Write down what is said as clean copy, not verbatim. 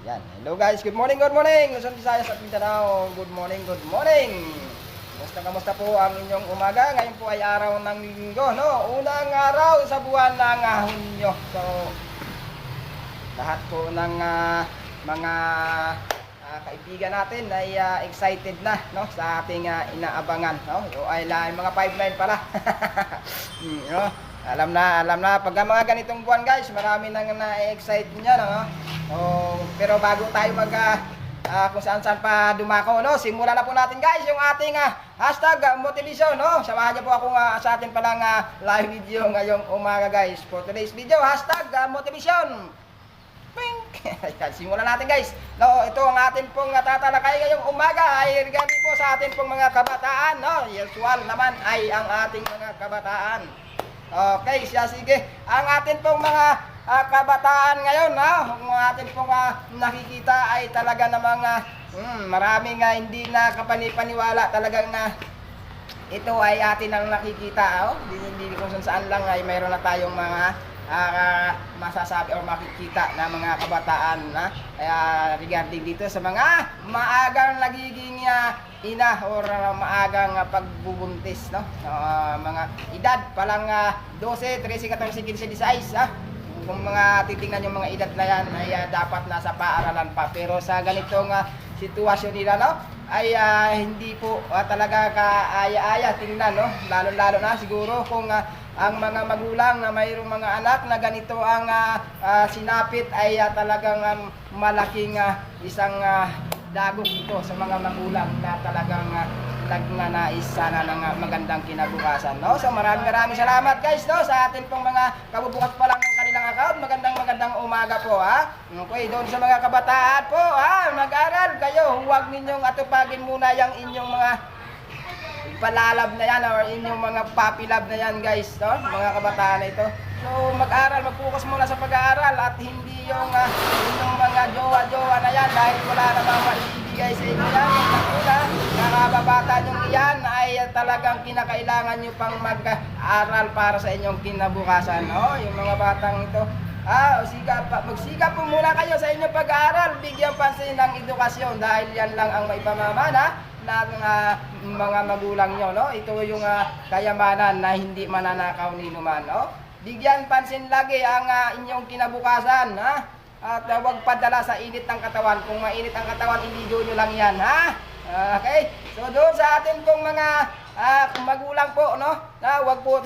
Yan. Hello guys, good morning, good morning. Luzon, Visayas at Mindanao. Good morning, good morning. Kamusta po ang inyong umaga? Ngayon po ay araw ng linggo, no? Unang araw sa buwan ng Hunyo. So, lahat po ng mga kaibigan natin ay excited na, no? Sa ating inaabangan, no? Yung ay mga 5-9 pala. No? Alam na pag mga ganitong buwan guys, marami nang na-excite niya, no? Pero bago tayo kung saan pa dumako, no? Simulan na po natin guys yung ating hashtag motivation, no? Samahan niyo po ako sa atin palang live video ngayong umaga guys. For today's video, hashtag motivation. Simulan natin guys. No, ito ang atin pong tatalakay ngayong umaga ay regarding po sa atin pong mga kabataan, no? Usual naman ay ang ating mga kabataan. Okay, sige. Ang atin pong mga kabataan ngayon, kung atin pong nakikita ay talaga namang maraming hindi na kapanipaniwala talagang na ito ay atin ang nakikita. Hindi kung saan lang ay mayroon na tayong mga masasabi o makikita na mga kabataan na regarding dito sa mga maagang nagiging ina or maagang pagbubuntis, no? Mga edad palang 12, 13, 14, 15, 16, kung mga titingnan yung mga edad na yan ay dapat nasa paaralan pa, pero sa ganitong sitwasyon nila, no, ay hindi po talaga kaaya-aya tingnan, no? Lalo na siguro kung ang mga magulang na mayroong mga anak na ganito ang sinapit ay talagang malaking isang dagok ito sa mga magulang na talagang nagnanais sana ng magandang kinabukasan, no? So maraming salamat guys, no, sa atin pong mga kabubukas pa lang ng kanilang account. Magandang umaga po, Okay, doon sa mga kabataan po, mag-aral kayo. Huwag ninyong atupagin muna yung inyong mga palalab na yan or inyong mga puppy love na yan guys, no? Mga kabataan na ito. So mag-aral, mag-focus muna sa pag-aaral at hindi yung mga jowa-jowa na yan dahil wala namang maibigay sa inyo yan. Mga kababata nyo yan ay talagang kinakailangan nyo pang mag-aral para sa inyong kinabukasan, no? Yung mga batang ito, magsikap po muna kayo sa inyong pag-aaral. Bigyan pansin ng edukasyon dahil yan lang ang maipamamana ng mga magulang nyo, no? Ito yung kayamanan na hindi mananakaw ni numan, no? Bigyan pansin lagi ang inyong kinabukasan, at huwag padala sa init ng katawan. Kung mainit ang katawan, iligo nyo lang yan, Okay? So doon sa atin pong mga magulang po, no? Huwag po